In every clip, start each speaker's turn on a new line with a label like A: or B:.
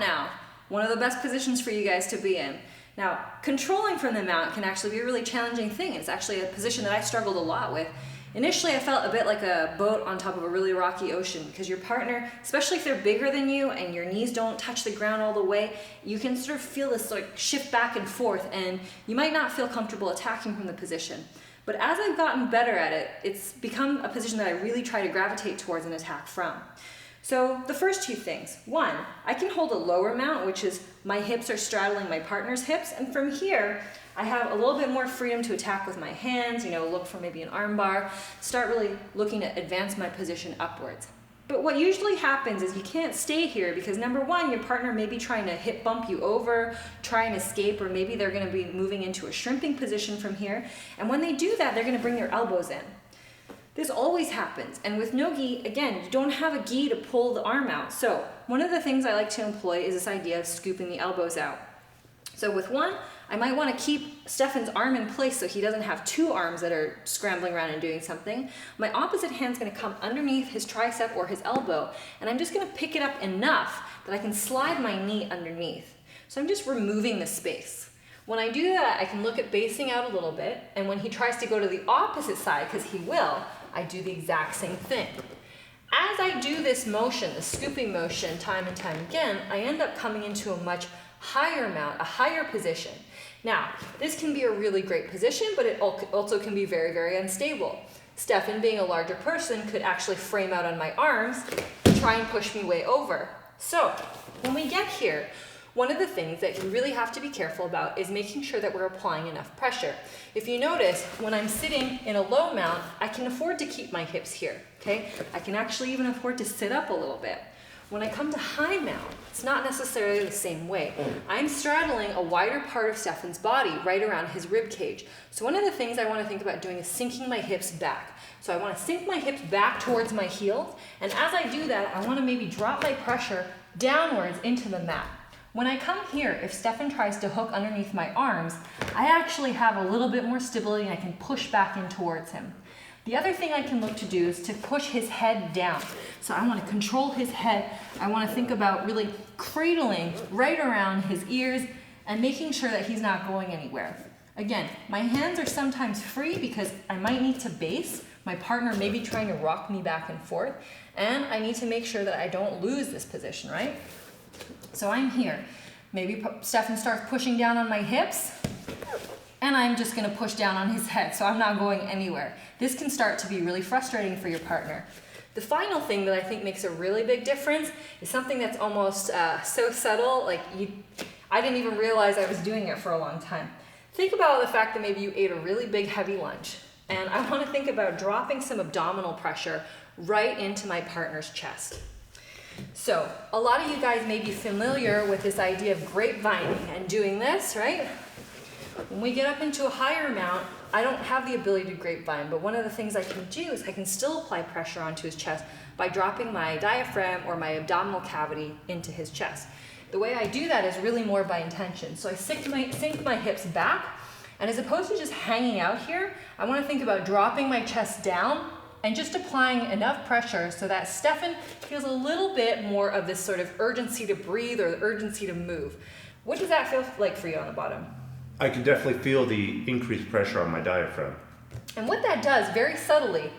A: now. One of the best positions for you guys to be in. Now, controlling from the mount can actually be a really challenging thing. It's actually a position that I struggled a lot with. Initially, I felt a bit like a boat on top of a really rocky ocean because your partner, especially if they're bigger than you and your knees don't touch the ground all the way, you can sort of feel this like shift back and forth, and you might not feel comfortable attacking from the position. But as I've gotten better at it, it's become a position that I really try to gravitate towards and attack from. So the first two things. One, I can hold a lower mount, which is my hips are straddling my partner's hips, and from here, I have a little bit more freedom to attack with my hands, look for maybe an arm bar, start really looking to advance my position upwards. But what usually happens is you can't stay here because number one, your partner may be trying to hip bump you over, try and escape, or maybe they're gonna be moving into a shrimping position from here. And when they do that, they're gonna bring their elbows in. This always happens. And with no gi, again, you don't have a gi to pull the arm out. So one of the things I like to employ is this idea of scooping the elbows out. So with one, I might want to keep Stephan's arm in place so he doesn't have two arms that are scrambling around and doing something. My opposite hand's going to come underneath his tricep or his elbow, and I'm just going to pick it up enough that I can slide my knee underneath. So I'm just removing the space. When I do that, I can look at basing out a little bit, and when he tries to go to the opposite side, because he will, I do the exact same thing. As I do this motion, the scooping motion, time and time again, I end up coming into a much higher mount, a higher position. Now, this can be a really great position, but it also can be very, very unstable. Stephan, being a larger person, could actually frame out on my arms and try and push me way over. So, when we get here, one of the things that you really have to be careful about is making sure that we're applying enough pressure. If you notice, when I'm sitting in a low mount, I can afford to keep my hips here, okay? I can actually even afford to sit up a little bit. When I come to high mount, it's not necessarily the same way. I'm straddling a wider part of Stephan's body, right around his rib cage. So one of the things I want to think about doing is sinking my hips back. So I want to sink my hips back towards my heels, and as I do that, I want to maybe drop my pressure downwards into the mat. When I come here, if Stephan tries to hook underneath my arms, I actually have a little bit more stability and I can push back in towards him. The other thing I can look to do is to push his head down. So I want to control his head. I want to think about really cradling right around his ears and making sure that he's not going anywhere. Again, my hands are sometimes free because I might need to base. My partner may be trying to rock me back and forth, and I need to make sure that I don't lose this position, right? So I'm here. Maybe Stephan starts pushing down on my hips, and I'm just going to push down on his head, so I'm not going anywhere. This can start to be really frustrating for your partner. The final thing that I think makes a really big difference is something that's almost so subtle, like I didn't even realize I was doing it for a long time. Think about the fact that maybe you ate a really big heavy lunch, and I want to think about dropping some abdominal pressure right into my partner's chest. So a lot of you guys may be familiar with this idea of grapevining and doing this, right? When we get up into a higher mount, I don't have the ability to grapevine, but one of the things I can do is I can still apply pressure onto his chest by dropping my diaphragm or my abdominal cavity into his chest. The way I do that is really more by intention. So I sink my hips back, and as opposed to just hanging out here, I want to think about dropping my chest down and just applying enough pressure so that Stephan feels a little bit more of this sort of urgency to breathe or the urgency to move. What does that feel like for you on the bottom?
B: I can definitely feel the increased pressure on my diaphragm.
A: And what that does, very subtly,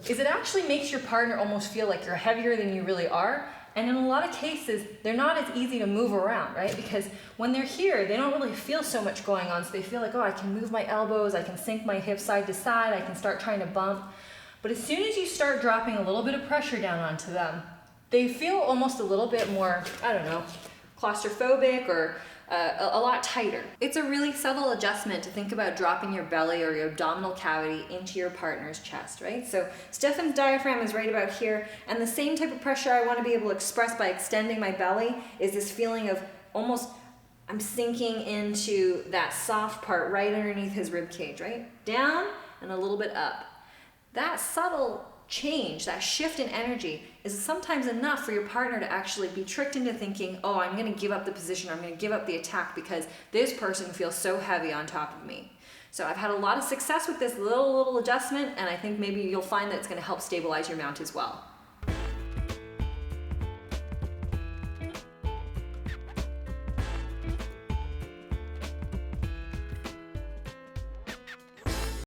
A: is it actually makes your partner almost feel like you're heavier than you really are. And in a lot of cases, they're not as easy to move around, right? Because when they're here, they don't really feel so much going on. So they feel like, oh, I can move my elbows, I can sink my hips side to side, I can start trying to bump. But as soon as you start dropping a little bit of pressure down onto them, they feel almost a little bit more, I don't know, claustrophobic or a lot tighter. It's a really subtle adjustment to think about dropping your belly or your abdominal cavity into your partner's chest, right? So Stephan's diaphragm is right about here, and the same type of pressure I want to be able to express by extending my belly is this feeling of almost I'm sinking into that soft part right underneath his rib cage, right? Down and a little bit up. That subtle change, that shift in energy is sometimes enough for your partner to actually be tricked into thinking, oh, I'm going to give up the position, or I'm going to give up the attack because this person feels so heavy on top of me. So I've had a lot of success with this little adjustment, and I think maybe you'll find that it's going to help stabilize your mount as well.